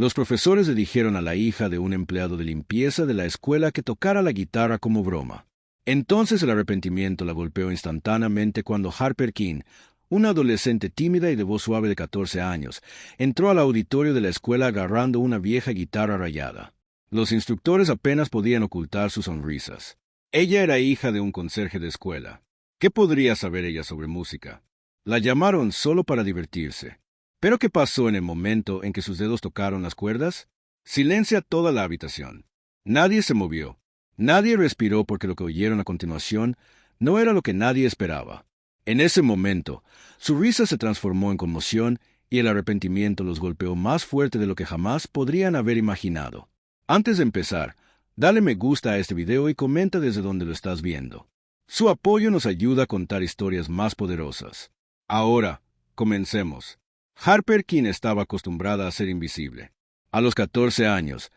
Los profesores le dijeron a la hija de un empleado de limpieza de la escuela que tocara la guitarra como broma. Entonces el arrepentimiento la golpeó instantáneamente cuando Harper King, una adolescente tímida y de voz suave de 14 años, entró al auditorio de la escuela agarrando una vieja guitarra rayada. Los instructores apenas podían ocultar sus sonrisas. Ella era hija de un conserje de escuela. ¿Qué podría saber ella sobre música? La llamaron solo para divertirse. ¿Pero qué pasó en el momento en que sus dedos tocaron las cuerdas? Silencia toda la habitación. Nadie se movió. Nadie respiró porque lo que oyeron a continuación no era lo que nadie esperaba. En ese momento, su risa se transformó en conmoción y el arrepentimiento los golpeó más fuerte de lo que jamás podrían haber imaginado. Antes de empezar, dale me gusta a este video y comenta desde donde lo estás viendo. Su apoyo nos ayuda a contar historias más poderosas. Ahora, comencemos. Harper King estaba acostumbrada a ser invisible. A los 14 años,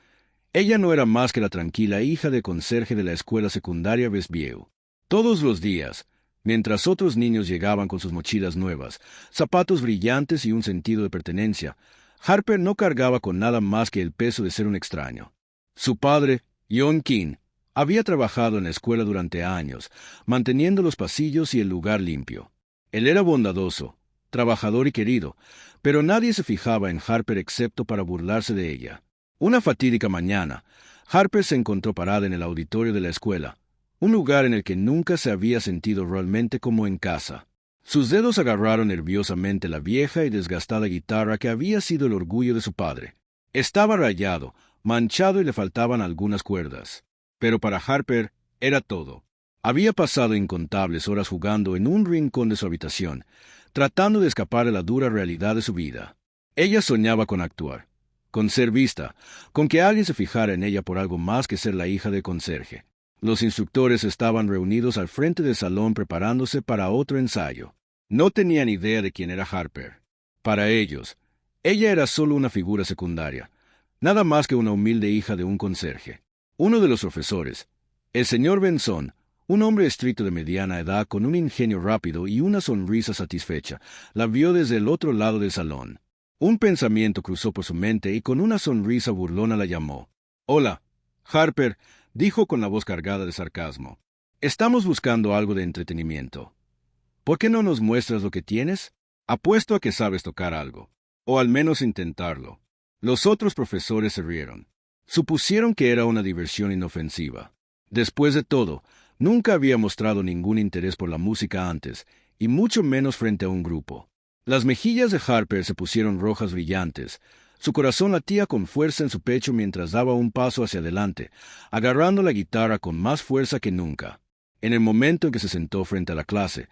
ella no era más que la tranquila hija del conserje de la escuela secundaria Westview. Todos los días, mientras otros niños llegaban con sus mochilas nuevas, zapatos brillantes y un sentido de pertenencia, Harper no cargaba con nada más que el peso de ser un extraño. Su padre, John King, había trabajado en la escuela durante años, manteniendo los pasillos y el lugar limpio. Él era bondadoso, trabajador y querido, pero nadie se fijaba en Harper excepto para burlarse de ella. Una fatídica mañana, Harper se encontró parada en el auditorio de la escuela, un lugar en el que nunca se había sentido realmente como en casa. Sus dedos agarraron nerviosamente la vieja y desgastada guitarra que había sido el orgullo de su padre. Estaba rayado, manchado y le faltaban algunas cuerdas. Pero para Harper era todo. Había pasado incontables horas jugando en un rincón de su habitación, tratando de escapar a la dura realidad de su vida. Ella soñaba con actuar, con ser vista, con que alguien se fijara en ella por algo más que ser la hija del conserje. Los instructores estaban reunidos al frente del salón preparándose para otro ensayo. No tenían idea de quién era Harper. Para ellos, ella era solo una figura secundaria, nada más que una humilde hija de un conserje. Uno de los profesores, el señor Benson, un hombre estricto de mediana edad con un ingenio rápido y una sonrisa satisfecha, la vio desde el otro lado del salón. Un pensamiento cruzó por su mente y con una sonrisa burlona la llamó. «Hola, Harper», dijo con la voz cargada de sarcasmo. «Estamos buscando algo de entretenimiento. ¿Por qué no nos muestras lo que tienes? Apuesto a que sabes tocar algo, o al menos intentarlo». Los otros profesores se rieron. Supusieron que era una diversión inofensiva. Después de todo, nunca había mostrado ningún interés por la música antes, y mucho menos frente a un grupo. Las mejillas de Harper se pusieron rojas brillantes. Su corazón latía con fuerza en su pecho mientras daba un paso hacia adelante, agarrando la guitarra con más fuerza que nunca. En el momento en que se sentó frente a la clase,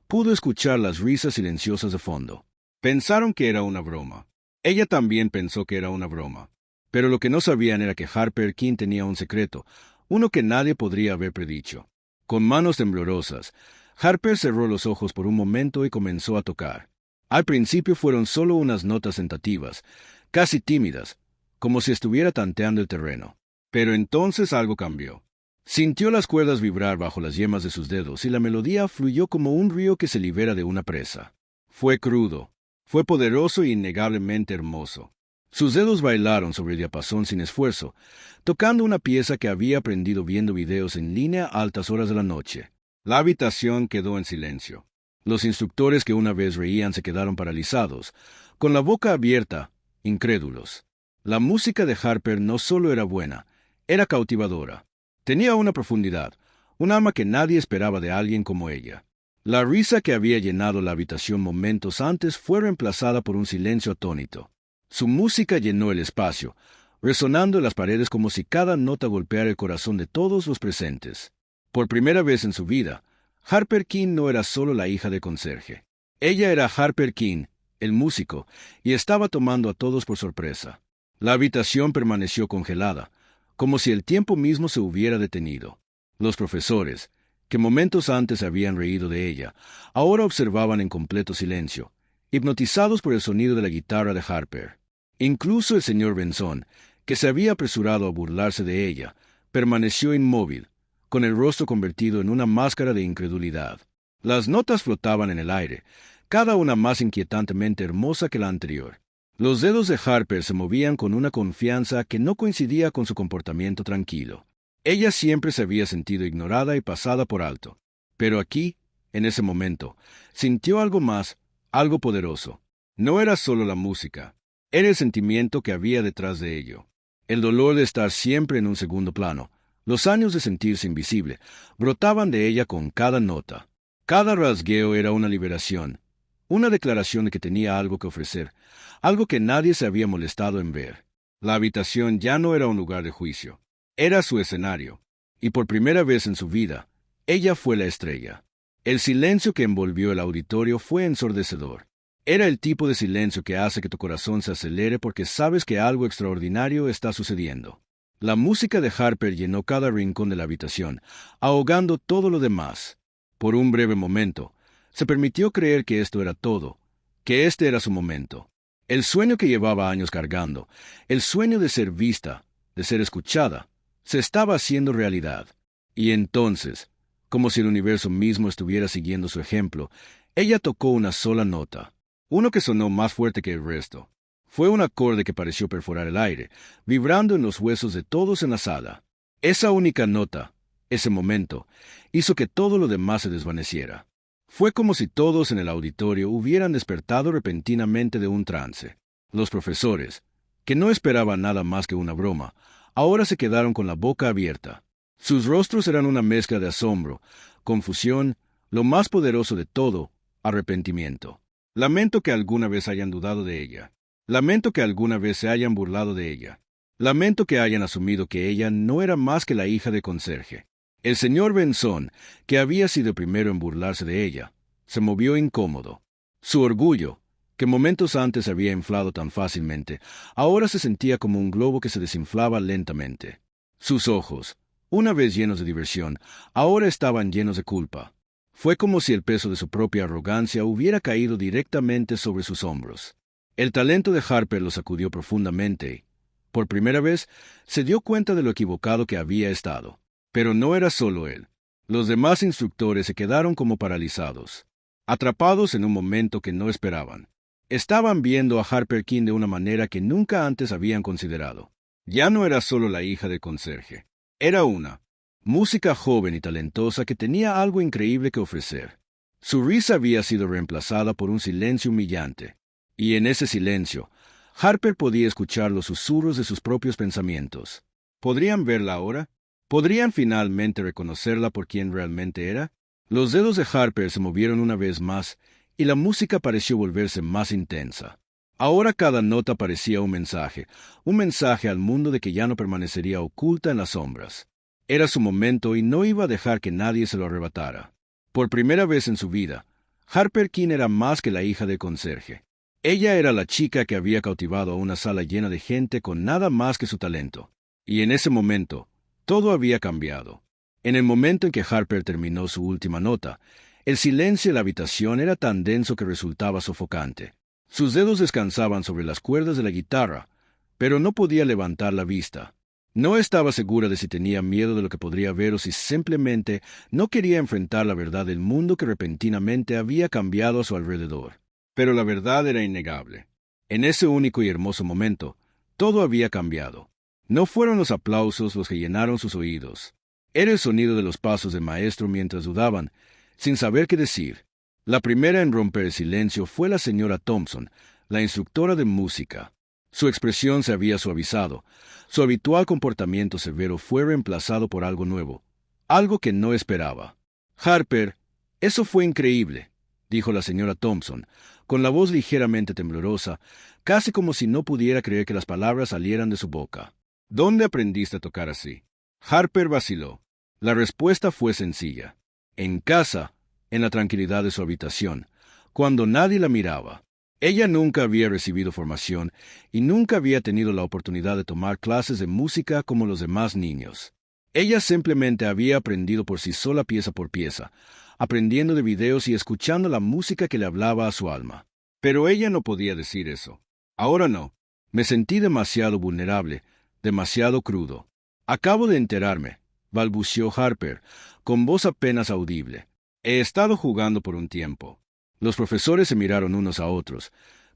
pudo escuchar las risas silenciosas de fondo. Pensaron que era una broma. Ella también pensó que era una broma. Pero lo que no sabían era que Harper King tenía un secreto, uno que nadie podría haber predicho. Con manos temblorosas, Harper cerró los ojos por un momento y comenzó a tocar. Al principio fueron solo unas notas tentativas, casi tímidas, como si estuviera tanteando el terreno. Pero entonces algo cambió. Sintió las cuerdas vibrar bajo las yemas de sus dedos y la melodía fluyó como un río que se libera de una presa. Fue crudo, fue poderoso e innegablemente hermoso. Sus dedos bailaron sobre el diapasón sin esfuerzo, tocando una pieza que había aprendido viendo videos en línea a altas horas de la noche. La habitación quedó en silencio. Los instructores que una vez reían se quedaron paralizados, con la boca abierta, incrédulos. La música de Harper no solo era buena, era cautivadora. Tenía una profundidad, un alma que nadie esperaba de alguien como ella. La risa que había llenado la habitación momentos antes fue reemplazada por un silencio atónito. Su música llenó el espacio, resonando en las paredes como si cada nota golpeara el corazón de todos los presentes. Por primera vez en su vida, Harper King no era solo la hija de conserje. Ella era Harper King, el músico, y estaba tomando a todos por sorpresa. La habitación permaneció congelada, como si el tiempo mismo se hubiera detenido. Los profesores, que momentos antes se habían reído de ella, ahora observaban en completo silencio, hipnotizados por el sonido de la guitarra de Harper. Incluso el señor Benson, que se había apresurado a burlarse de ella, permaneció inmóvil, con el rostro convertido en una máscara de incredulidad. Las notas flotaban en el aire, cada una más inquietantemente hermosa que la anterior. Los dedos de Harper se movían con una confianza que no coincidía con su comportamiento tranquilo. Ella siempre se había sentido ignorada y pasada por alto. Pero aquí, en ese momento, sintió algo más, algo poderoso. No era solo la música, era el sentimiento que había detrás de ello. El dolor de estar siempre en un segundo plano, los años de sentirse invisible, brotaban de ella con cada nota. Cada rasgueo era una liberación, una declaración de que tenía algo que ofrecer, algo que nadie se había molestado en ver. La habitación ya no era un lugar de juicio, era su escenario, y por primera vez en su vida, ella fue la estrella. El silencio que envolvió el auditorio fue ensordecedor. Era el tipo de silencio que hace que tu corazón se acelere porque sabes que algo extraordinario está sucediendo. La música de Harper llenó cada rincón de la habitación, ahogando todo lo demás. Por un breve momento, se permitió creer que esto era todo, que este era su momento. El sueño que llevaba años cargando, el sueño de ser vista, de ser escuchada, se estaba haciendo realidad. Y entonces, como si el universo mismo estuviera siguiendo su ejemplo, ella tocó una sola nota, uno que sonó más fuerte que el resto. Fue un acorde que pareció perforar el aire, vibrando en los huesos de todos en la sala. Esa única nota, ese momento, hizo que todo lo demás se desvaneciera. Fue como si todos en el auditorio hubieran despertado repentinamente de un trance. Los profesores, que no esperaban nada más que una broma, ahora se quedaron con la boca abierta. Sus rostros eran una mezcla de asombro, confusión, lo más poderoso de todo, arrepentimiento. Lamento que alguna vez hayan dudado de ella. Lamento que alguna vez se hayan burlado de ella. Lamento que hayan asumido que ella no era más que la hija de conserje. El señor Benson, que había sido el primero en burlarse de ella, se movió incómodo. Su orgullo, que momentos antes había inflado tan fácilmente, ahora se sentía como un globo que se desinflaba lentamente. Sus ojos, una vez llenos de diversión, ahora estaban llenos de culpa. Fue como si el peso de su propia arrogancia hubiera caído directamente sobre sus hombros. El talento de Harper lo sacudió profundamente y, por primera vez, se dio cuenta de lo equivocado que había estado. Pero no era solo él. Los demás instructores se quedaron como paralizados, atrapados en un momento que no esperaban. Estaban viendo a Harper King de una manera que nunca antes habían considerado. Ya no era solo la hija del conserje. Era una música joven y talentosa que tenía algo increíble que ofrecer. Su risa había sido reemplazada por un silencio humillante. Y en ese silencio, Harper podía escuchar los susurros de sus propios pensamientos. ¿Podrían verla ahora? ¿Podrían finalmente reconocerla por quien realmente era? Los dedos de Harper se movieron una vez más, y la música pareció volverse más intensa. Ahora cada nota parecía un mensaje al mundo de que ya no permanecería oculta en las sombras. Era su momento y no iba a dejar que nadie se lo arrebatara. Por primera vez en su vida, Harper King era más que la hija del conserje. Ella era la chica que había cautivado a una sala llena de gente con nada más que su talento. Y en ese momento, todo había cambiado. En el momento en que Harper terminó su última nota, el silencio de la habitación era tan denso que resultaba sofocante. Sus dedos descansaban sobre las cuerdas de la guitarra, pero no podía levantar la vista. No estaba segura de si tenía miedo de lo que podría ver o si simplemente no quería enfrentar la verdad del mundo que repentinamente había cambiado a su alrededor. Pero la verdad era innegable. En ese único y hermoso momento, todo había cambiado. No fueron los aplausos los que llenaron sus oídos. Era el sonido de los pasos del maestro mientras dudaban, sin saber qué decir. La primera en romper el silencio fue la señora Thompson, la instructora de música. Su expresión se había suavizado. Su habitual comportamiento severo fue reemplazado por algo nuevo, algo que no esperaba. «Harper, eso fue increíble», dijo la señora Thompson, con la voz ligeramente temblorosa, casi como si no pudiera creer que las palabras salieran de su boca. «¿Dónde aprendiste a tocar así?» Harper vaciló. La respuesta fue sencilla. En casa, en la tranquilidad de su habitación, cuando nadie la miraba. Ella nunca había recibido formación y nunca había tenido la oportunidad de tomar clases de música como los demás niños. Ella simplemente había aprendido por sí sola pieza por pieza, aprendiendo de videos y escuchando la música que le hablaba a su alma. Pero ella no podía decir eso. Ahora no. Me sentí demasiado vulnerable, demasiado crudo. Acabo de enterarme, balbuceó Harper, con voz apenas audible. He estado jugando por un tiempo. Los profesores se miraron unos a otros,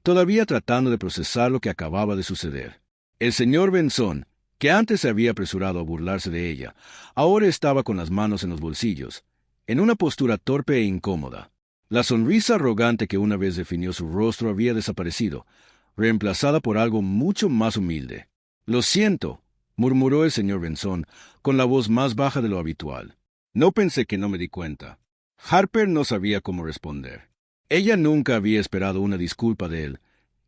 todavía tratando de procesar lo que acababa de suceder. El señor Benson, que antes se había apresurado a burlarse de ella, ahora estaba con las manos en los bolsillos, en una postura torpe e incómoda. La sonrisa arrogante que una vez definió su rostro había desaparecido, reemplazada por algo mucho más humilde. «Lo siento», murmuró el señor Benson, con la voz más baja de lo habitual. «No pensé que no me di cuenta». Harper no sabía cómo responder. Ella nunca había esperado una disculpa de él,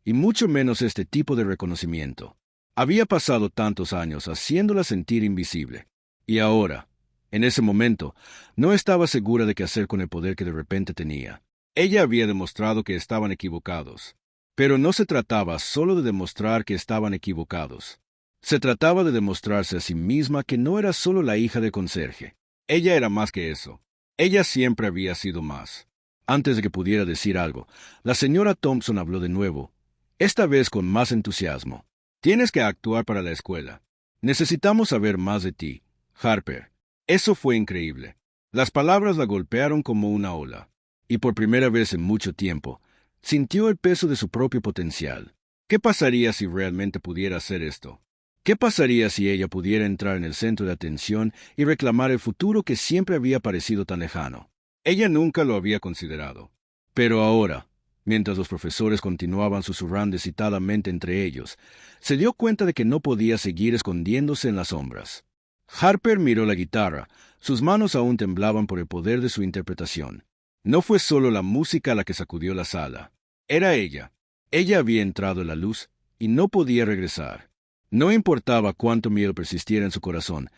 y mucho menos este tipo de reconocimiento. Había pasado tantos años haciéndola sentir invisible. Y ahora, en ese momento, no estaba segura de qué hacer con el poder que de repente tenía. Ella había demostrado que estaban equivocados. Pero no se trataba solo de demostrar que estaban equivocados. Se trataba de demostrarse a sí misma que no era solo la hija del conserje. Ella era más que eso. Ella siempre había sido más. Antes de que pudiera decir algo, la señora Thompson habló de nuevo, esta vez con más entusiasmo. «Tienes que actuar para la escuela. Necesitamos saber más de ti, Harper». Eso fue increíble. Las palabras la golpearon como una ola. Y por primera vez en mucho tiempo, sintió el peso de su propio potencial. ¿Qué pasaría si realmente pudiera hacer esto? ¿Qué pasaría si ella pudiera entrar en el centro de atención y reclamar el futuro que siempre había parecido tan lejano? Ella nunca lo había considerado. Pero ahora, mientras los profesores continuaban susurrando excitadamente entre ellos, se dio cuenta de que no podía seguir escondiéndose en las sombras. Harper miró la guitarra, sus manos aún temblaban por el poder de su interpretación. No fue solo la música la que sacudió la sala. Era ella. Ella había entrado en la luz y no podía regresar. No importaba cuánto miedo persistiera en su corazón,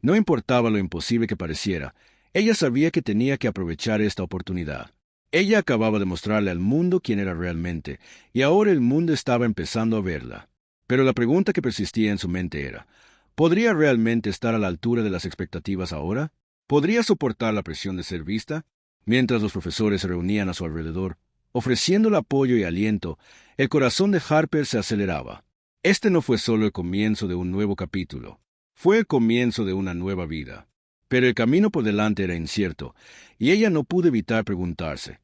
no importaba lo imposible que pareciera, ella sabía que tenía que aprovechar esta oportunidad. Ella acababa de mostrarle al mundo quién era realmente, y ahora el mundo estaba empezando a verla. Pero la pregunta que persistía en su mente era, ¿podría realmente estar a la altura de las expectativas ahora? ¿Podría soportar la presión de ser vista? Mientras los profesores se reunían a su alrededor, ofreciéndole apoyo y aliento, el corazón de Harper se aceleraba. Este no fue solo el comienzo de un nuevo capítulo, fue el comienzo de una nueva vida. Pero el camino por delante era incierto, y ella no pudo evitar preguntarse,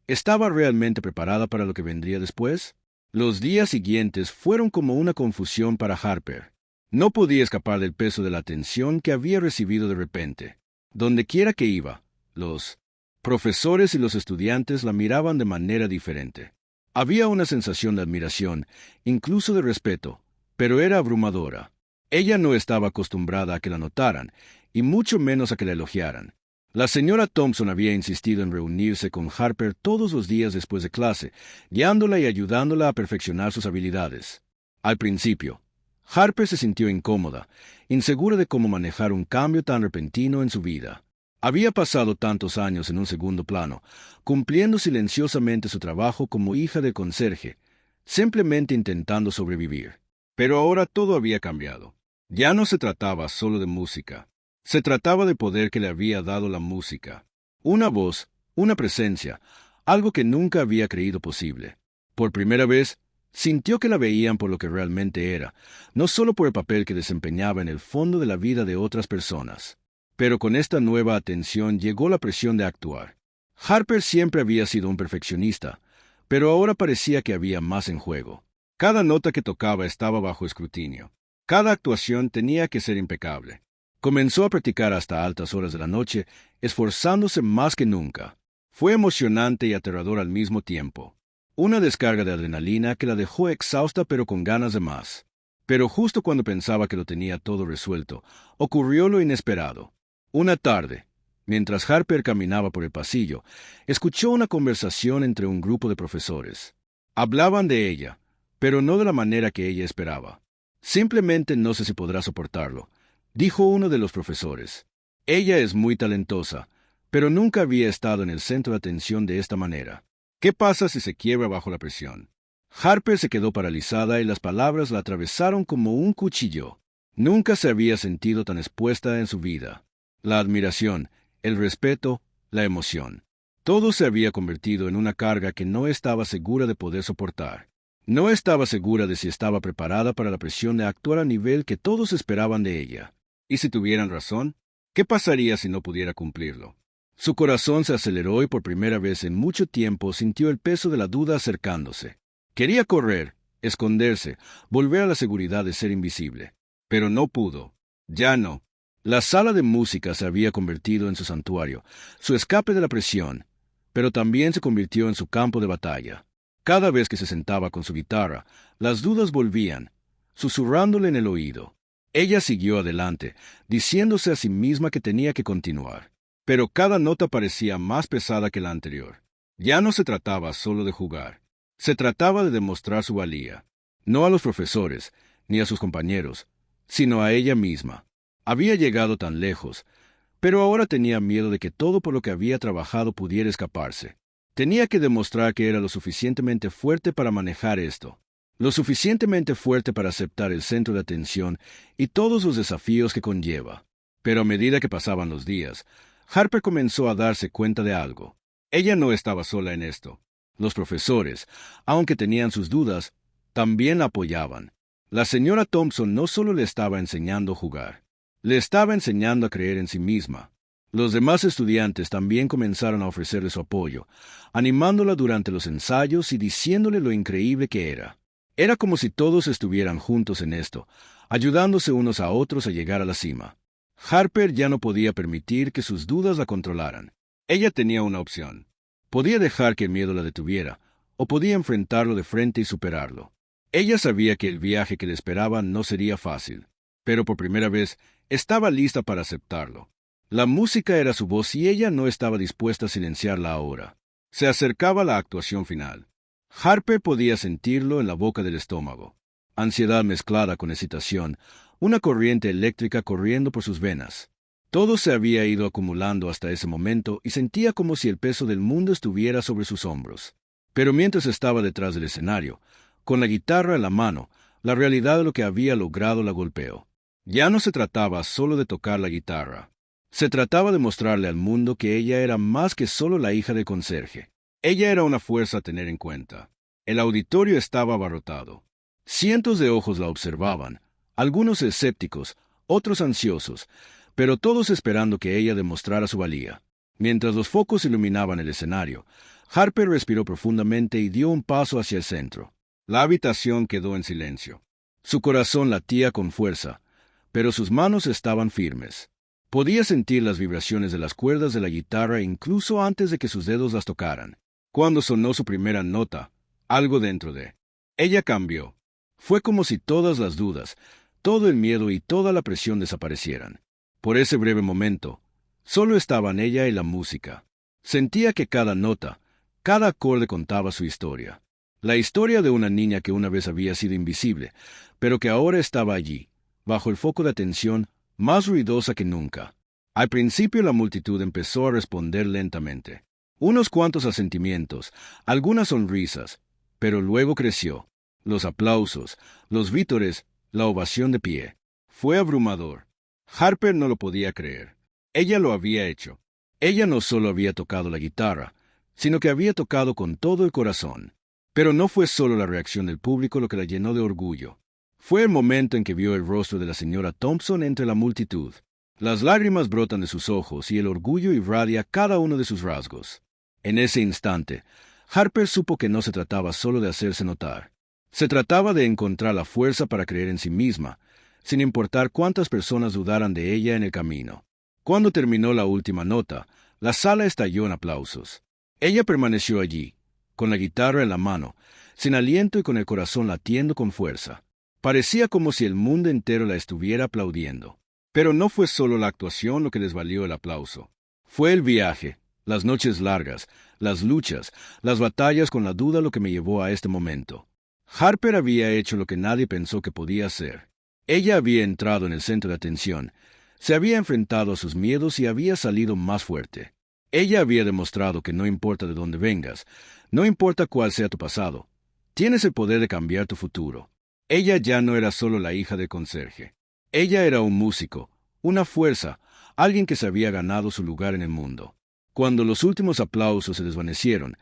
¿estaba realmente preparada para lo que vendría después? Los días siguientes fueron como una confusión para Harper. No podía escapar del peso de la atención que había recibido de repente. Donde quiera que iba, los profesores y los estudiantes la miraban de manera diferente. Había una sensación de admiración, incluso de respeto, pero era abrumadora. Ella no estaba acostumbrada a que la notaran, y mucho menos a que la elogiaran. La señora Thompson había insistido en reunirse con Harper todos los días después de clase, guiándola y ayudándola a perfeccionar sus habilidades. Al principio, Harper se sintió incómoda, insegura de cómo manejar un cambio tan repentino en su vida. Había pasado tantos años en un segundo plano, cumpliendo silenciosamente su trabajo como hija del conserje, simplemente intentando sobrevivir. Pero ahora todo había cambiado. Ya no se trataba solo de música. Se trataba del poder que le había dado la música. Una voz, una presencia, algo que nunca había creído posible. Por primera vez, sintió que la veían por lo que realmente era, no solo por el papel que desempeñaba en el fondo de la vida de otras personas. Pero con esta nueva atención llegó la presión de actuar. Harper siempre había sido un perfeccionista, pero ahora parecía que había más en juego. Cada nota que tocaba estaba bajo escrutinio. Cada actuación tenía que ser impecable. Comenzó a practicar hasta altas horas de la noche, esforzándose más que nunca. Fue emocionante y aterrador al mismo tiempo. Una descarga de adrenalina que la dejó exhausta pero con ganas de más. Pero justo cuando pensaba que lo tenía todo resuelto, ocurrió lo inesperado. Una tarde, mientras Harper caminaba por el pasillo, escuchó una conversación entre un grupo de profesores. Hablaban de ella, pero no de la manera que ella esperaba. Simplemente no sé si podrá soportarlo, dijo uno de los profesores. Ella es muy talentosa, pero nunca había estado en el centro de atención de esta manera. ¿Qué pasa si se quiebra bajo la presión? Harper se quedó paralizada y las palabras la atravesaron como un cuchillo. Nunca se había sentido tan expuesta en su vida. La admiración, el respeto, la emoción. Todo se había convertido en una carga que no estaba segura de poder soportar. No estaba segura de si estaba preparada para la presión de actuar a nivel que todos esperaban de ella. ¿Y si tuvieran razón? ¿Qué pasaría si no pudiera cumplirlo? Su corazón se aceleró y por primera vez en mucho tiempo sintió el peso de la duda acercándose. Quería correr, esconderse, volver a la seguridad de ser invisible. Pero no pudo. Ya no. La sala de música se había convertido en su santuario, su escape de la presión, pero también se convirtió en su campo de batalla. Cada vez que se sentaba con su guitarra, las dudas volvían, susurrándole en el oído. Ella siguió adelante, diciéndose a sí misma que tenía que continuar. Pero cada nota parecía más pesada que la anterior. Ya no se trataba solo de jugar. Se trataba de demostrar su valía. No a los profesores, ni a sus compañeros, sino a ella misma. Había llegado tan lejos, pero ahora tenía miedo de que todo por lo que había trabajado pudiera escaparse. Tenía que demostrar que era lo suficientemente fuerte para manejar esto, lo suficientemente fuerte para aceptar el centro de atención y todos los desafíos que conlleva. Pero a medida que pasaban los días, Harper comenzó a darse cuenta de algo. Ella no estaba sola en esto. Los profesores, aunque tenían sus dudas, también la apoyaban. La señora Thompson no solo le estaba enseñando a jugar, le estaba enseñando a creer en sí misma. Los demás estudiantes también comenzaron a ofrecerle su apoyo, animándola durante los ensayos y diciéndole lo increíble que era. Era como si todos estuvieran juntos en esto, ayudándose unos a otros a llegar a la cima. Harper ya no podía permitir que sus dudas la controlaran. Ella tenía una opción. Podía dejar que el miedo la detuviera, o podía enfrentarlo de frente y superarlo. Ella sabía que el viaje que le esperaba no sería fácil, pero por primera vez estaba lista para aceptarlo. La música era su voz y ella no estaba dispuesta a silenciarla ahora. Se acercaba la actuación final. Harper podía sentirlo en la boca del estómago. Ansiedad mezclada con excitación, una corriente eléctrica corriendo por sus venas. Todo se había ido acumulando hasta ese momento y sentía como si el peso del mundo estuviera sobre sus hombros. Pero mientras estaba detrás del escenario, con la guitarra en la mano, la realidad de lo que había logrado la golpeó. Ya no se trataba solo de tocar la guitarra. Se trataba de mostrarle al mundo que ella era más que solo la hija del conserje. Ella era una fuerza a tener en cuenta. El auditorio estaba abarrotado. Cientos de ojos la observaban, algunos escépticos, otros ansiosos, pero todos esperando que ella demostrara su valía. Mientras los focos iluminaban el escenario, Harper respiró profundamente y dio un paso hacia el centro. La habitación quedó en silencio. Su corazón latía con fuerza, pero sus manos estaban firmes. Podía sentir las vibraciones de las cuerdas de la guitarra incluso antes de que sus dedos las tocaran. Cuando sonó su primera nota, algo dentro de ella cambió. Fue como si todas las dudas, todo el miedo y toda la presión desaparecieran. Por ese breve momento, solo estaban ella y la música. Sentía que cada nota, cada acorde contaba su historia. La historia de una niña que una vez había sido invisible, pero que ahora estaba allí, bajo el foco de atención, más ruidosa que nunca. Al principio la multitud empezó a responder lentamente. Unos cuantos asentimientos, algunas sonrisas, pero luego creció. Los aplausos, los vítores, la ovación de pie. Fue abrumador. Harper no lo podía creer. Ella lo había hecho. Ella no solo había tocado la guitarra, sino que había tocado con todo el corazón. Pero no fue solo la reacción del público lo que la llenó de orgullo. Fue el momento en que vio el rostro de la señora Thompson entre la multitud. Las lágrimas brotan de sus ojos y el orgullo irradia cada uno de sus rasgos. En ese instante, Harper supo que no se trataba solo de hacerse notar. Se trataba de encontrar la fuerza para creer en sí misma, sin importar cuántas personas dudaran de ella en el camino. Cuando terminó la última nota, la sala estalló en aplausos. Ella permaneció allí, con la guitarra en la mano, sin aliento y con el corazón latiendo con fuerza. Parecía como si el mundo entero la estuviera aplaudiendo. Pero no fue solo la actuación lo que les valió el aplauso. Fue el viaje, las noches largas, las luchas, las batallas con la duda lo que me llevó a este momento. Harper había hecho lo que nadie pensó que podía hacer. Ella había entrado en el centro de atención, se había enfrentado a sus miedos y había salido más fuerte. Ella había demostrado que no importa de dónde vengas, no importa cuál sea tu pasado, tienes el poder de cambiar tu futuro. Ella ya no era solo la hija del conserje. Ella era un músico, una fuerza, alguien que se había ganado su lugar en el mundo. Cuando los últimos aplausos se desvanecieron,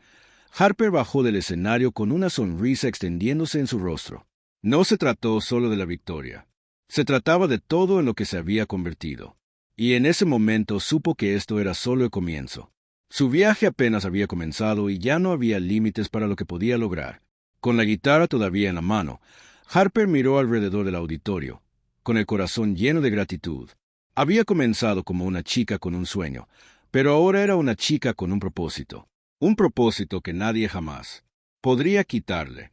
Harper bajó del escenario con una sonrisa extendiéndose en su rostro. No se trató solo de la victoria. Se trataba de todo en lo que se había convertido. Y en ese momento supo que esto era solo el comienzo. Su viaje apenas había comenzado y ya no había límites para lo que podía lograr. Con la guitarra todavía en la mano, Harper miró alrededor del auditorio, con el corazón lleno de gratitud. Había comenzado como una chica con un sueño, pero ahora era una chica con un propósito que nadie jamás podría quitarle.